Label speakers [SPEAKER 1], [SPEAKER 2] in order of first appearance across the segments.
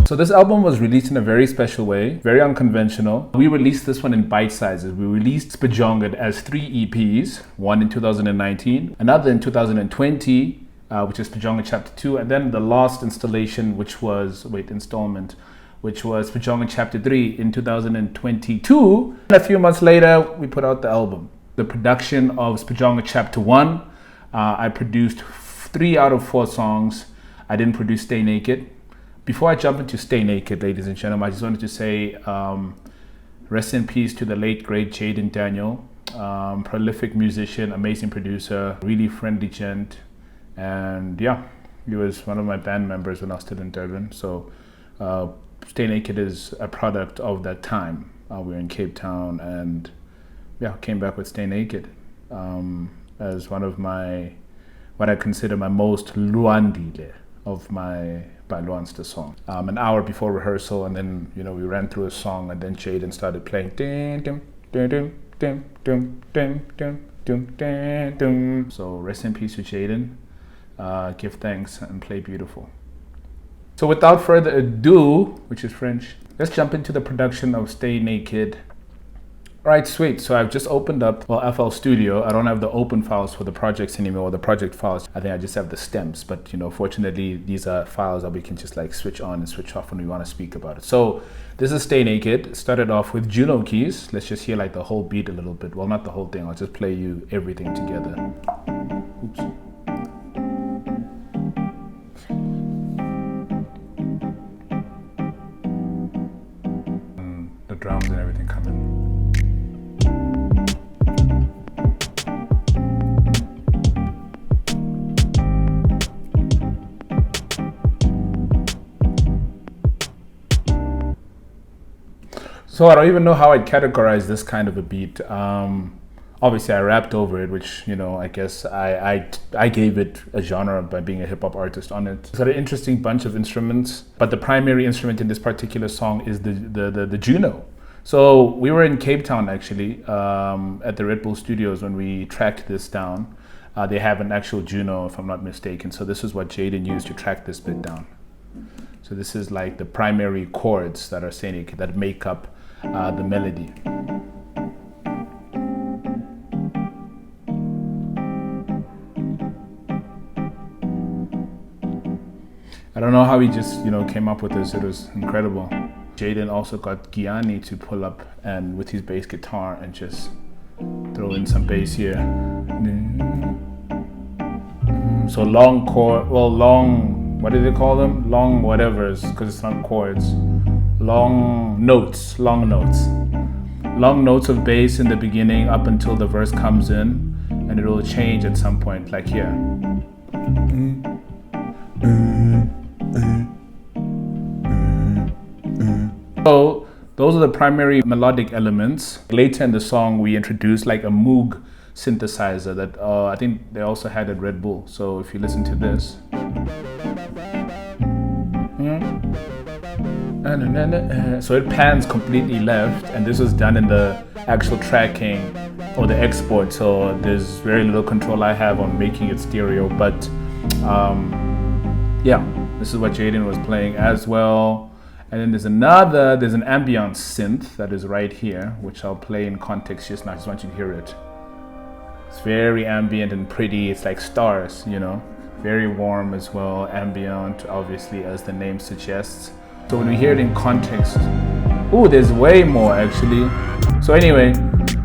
[SPEAKER 1] So this album was released in a very special way, very unconventional. We released this one in bite sizes. We released Spajonget as 3 EPs, one in 2019, another in 2020, which is Spajonget Chapter 2, and then the last installation, which was, which was Spajonget Chapter 3 in 2022. And a few months later, we put out the album. The production of Spajonget Chapter 1, I produced 3 out of 4 songs. I didn't produce Stay Naked. Before I jump into Stay Naked, ladies and gentlemen, I just wanted to say rest in peace to the late, great Jaedon Daniel. Prolific musician, amazing producer, really friendly gent. And yeah, he was one of my band members when I was still in Durban. So Stay Naked is a product of that time. We were in Cape Town and yeah, came back with Stay Naked as one of my, what I consider my most luandile of my ByLwansta song. An hour before rehearsal, and then we ran through a song, and then Jaedon started playing. So rest in peace to Jaedon. Give thanks and play beautiful. So without further ado, which is French, let's jump into the production of Stay Naked. Right, sweet. So I've just opened up, FL Studio. I don't have the open files for the projects anymore, or the project files. I think I just have the stems. But fortunately, these are files that we can just like switch on and switch off when we want to speak about it. So this is Stay Naked. Started off with Juno keys. Let's just hear like the whole beat a little bit. Well, not the whole thing. I'll just play you everything together. Oops. The drums and everything come in. So I don't even know how I'd categorize this kind of a beat. Obviously I rapped over it, which, I guess I gave it a genre by being a hip hop artist on it. It's got an interesting bunch of instruments, but the primary instrument in this particular song is the Juno. So we were in Cape Town actually, at the Red Bull Studios when we tracked this down. They have an actual Juno, if I'm not mistaken. So this is what Jaedon used to track this bit down. So this is like the primary chords that are saying that make up the melody. I don't know how he just came up with this. It was incredible. Jaedon also got Giyani to pull up and with his bass guitar and just throw in some bass here. So long chord, long, what do they call them? Long whatevers, because it's not chords. Long notes of bass in the beginning up until the verse comes in, and it will change at some point, like here. So those are the primary melodic elements. Later in the song, we introduced like a Moog synthesizer that I think they also had at Red Bull. So if you listen to this. So it pans completely left, and this was done in the actual tracking or the export, so there's very little control I have on making it stereo, but yeah, this is what Jaedon was playing as well. And then there's an ambient synth that is right here, which I'll play in context just now. I just want you to hear it. It's very ambient and pretty. It's like stars, very warm as well. Ambient, obviously, as the name suggests. So when we hear it in context, there's way more actually. So anyway,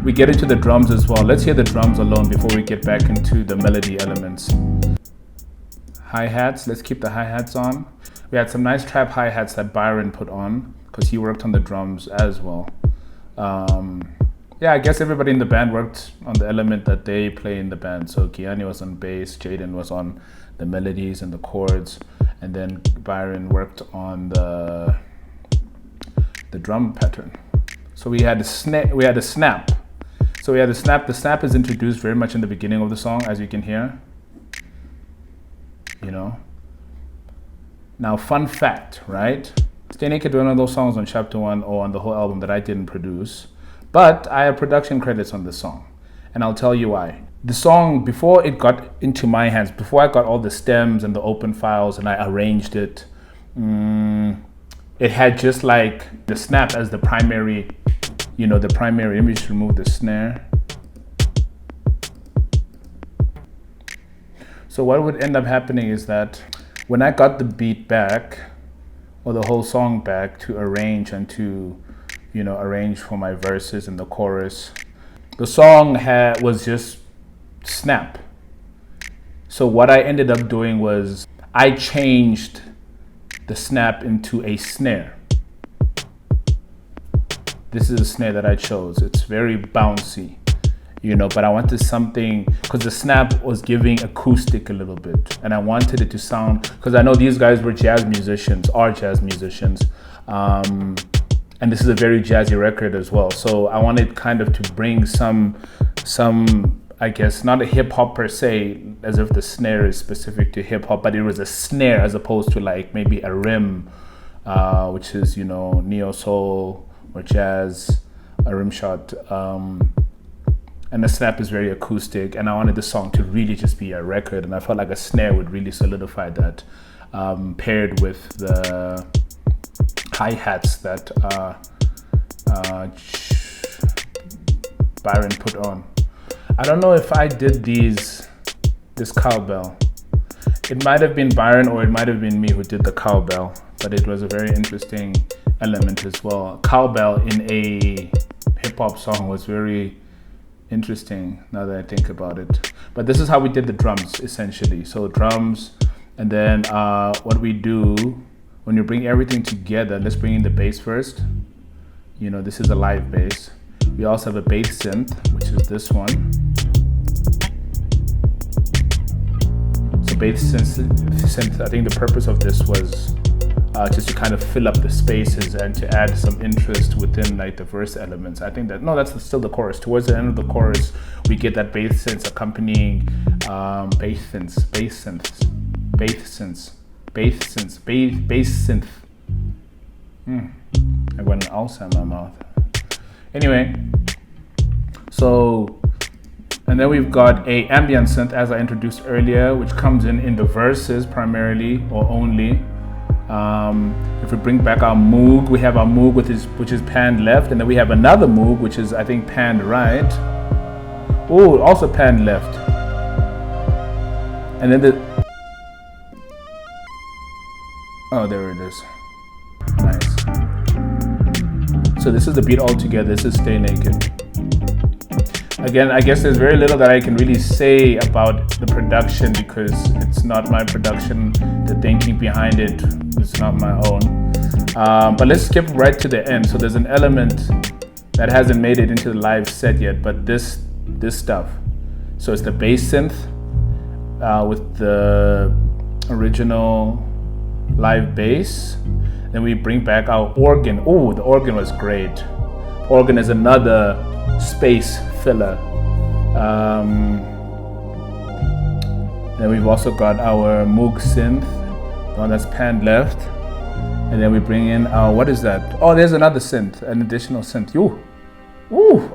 [SPEAKER 1] we get into the drums as well. Let's hear the drums alone before we get back into the melody elements. Hi-hats, let's keep the hi-hats on. We had some nice trap hi-hats that Byron put on because he worked on the drums as well. Yeah, I guess everybody in the band worked on the element that they play in the band. So Giyani was on bass, Jaedon was on the melodies and the chords, and then Byron worked on the drum pattern. So we had a snap. So we had a snap. The snap is introduced very much in the beginning of the song, as you can hear. Now, fun fact, right? Stay Naked, one of those songs on Chapter 1 or on the whole album that I didn't produce, but I have production credits on this song, and I'll tell you why. The song, before it got into my hands, before I got all the stems and the open files and I arranged it, it had just like the snap as the primary, you know, the primary. Let me just remove the snare. So what would end up happening is that when I got the beat back, or the whole song back, to arrange and to, you know, arrange for my verses and the chorus, the song was just snap. So what I ended up doing was I changed the snap into a snare. This is a snare that I chose. It's very bouncy, you know, but I wanted something, because the snap was giving acoustic a little bit, and I wanted it to sound, because I know these guys were jazz musicians, are jazz musicians, and this is a very jazzy record as well. So I wanted kind of to bring some, I guess, not a hip hop per se, as if the snare is specific to hip hop, but it was a snare as opposed to like maybe a rim, which is, you know, neo soul or jazz, a rim shot. And the snap is very acoustic, and I wanted the song to really just be a record, and I felt like a snare would really solidify that, paired with the hi-hats that Byron put on. I don't know if I did this cowbell. It might have been Byron, or it might have been me who did the cowbell, but it was a very interesting element as well. Cowbell in a hip-hop song was very interesting now that I think about it. But this is how we did the drums essentially. So drums, and then what we do when you bring everything together, let's bring in the bass first. You know, this is a live bass. We also have a bass synth, which is this one. So bass synth, I think the purpose of this was just to kind of fill up the spaces and to add some interest within like the verse elements. I think that, no, that's still the chorus. Towards the end of the chorus, we get that bass synth accompanying bass synth. I got an ulcer in my mouth. Anyway, so, and then we've got a ambient synth, as I introduced earlier, which comes in the verses primarily or only. If we bring back our Moog, we have our Moog which is panned left, and then we have another Moog which is, I think, panned right. Oh, also panned left. And then oh, there it is. Nice. So this is the beat all together. This is Stay Naked. Again, I guess there's very little that I can really say about the production, because it's not my production. The thinking behind it is not my own. But let's skip right to the end. So there's an element that hasn't made it into the live set yet, but this stuff. So it's the bass synth with the original live bass. Then we bring back our organ. Oh, the organ was great. Organ is another space filler. Then we've also got our Moog synth, the one that's panned left. And then we bring in our, what is that? Oh, there's another synth, an additional synth. Ooh,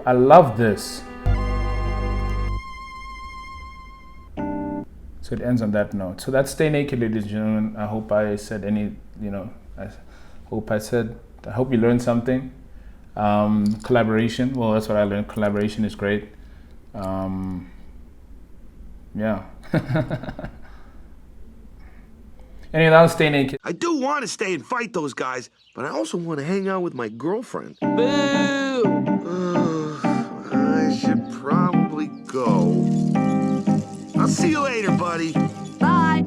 [SPEAKER 1] I love this. So it ends on that note. So that's Stay Naked, ladies and gentlemen. I hope I said I hope you learned something. Collaboration, well, that's what I learned. Collaboration is great. Yeah. Anything else? Stay naked.
[SPEAKER 2] I do want to stay and fight those guys, but I also want to hang out with my girlfriend.
[SPEAKER 3] Boo!
[SPEAKER 2] I should probably go. I'll see you later, buddy.
[SPEAKER 3] Bye.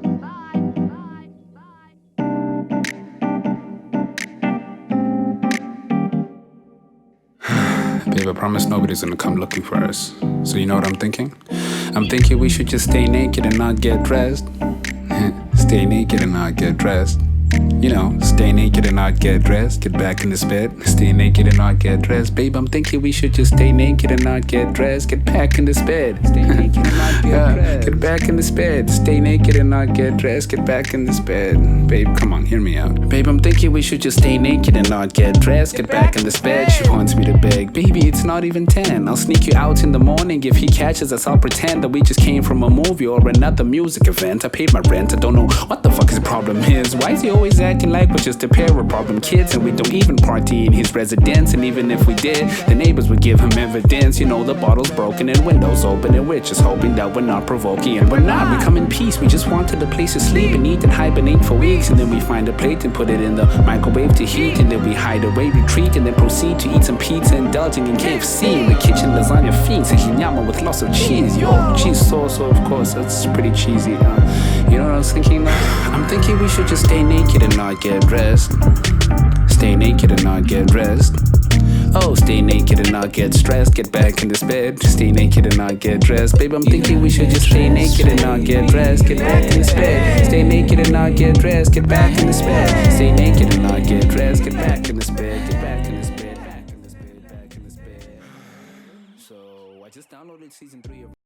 [SPEAKER 4] Babe, I promise nobody's gonna come looking for us. So you know what I'm thinking? I'm thinking we should just stay naked and not get dressed. Stay naked and not get dressed. You know, stay naked and not get dressed. Get back in this bed. Stay naked and not get dressed. Babe, I'm thinking we should just stay naked and not get dressed. Get back in this bed. Stay naked and not get Get back in this bed. Stay naked and not get dressed. Get back in this bed. Babe, come on, hear me out. Babe, I'm thinking we should just stay naked and not get dressed. Get back in this bed. She wants me to beg. Baby, it's not even 10. I'll sneak you out in the morning. If he catches us, I'll pretend that we just came from a movie or another music event. I paid my rent. I don't know what the fuck his problem is. Why is he always acting like we're just a pair of problem kids and we don't even party in his residence? And even if we did, the neighbors would give him evidence. You know, the bottle's broken and windows open and we're just hoping that we're not provoking. And we're not. We come in peace. We just wanted a place to sleep and eat and hibernate for weeks. And then we find a plate and put it in the microwave to heat. And then we hide away, retreat, and then proceed to eat some pizza, indulging in KFC. In the kitchen, lasagna feeds and nyama with lots of cheese. Yo, cheese sauce, so of course, that's pretty cheesy. You know what I was thinking? I'm thinking we should just stay naked and not get dressed. Stay naked and not get dressed. Oh, stay naked and not get stressed. Get back in this bed. Stay naked and not get dressed. Babe, I'm thinking we should just stay naked and not get dressed. Get back in this bed. Stay naked and not get dressed. Get back in this bed. Stay naked and not get dressed. Get back in this bed. Get back in this bed. Back in this bed. Back in this bed. So I just downloaded season 3 of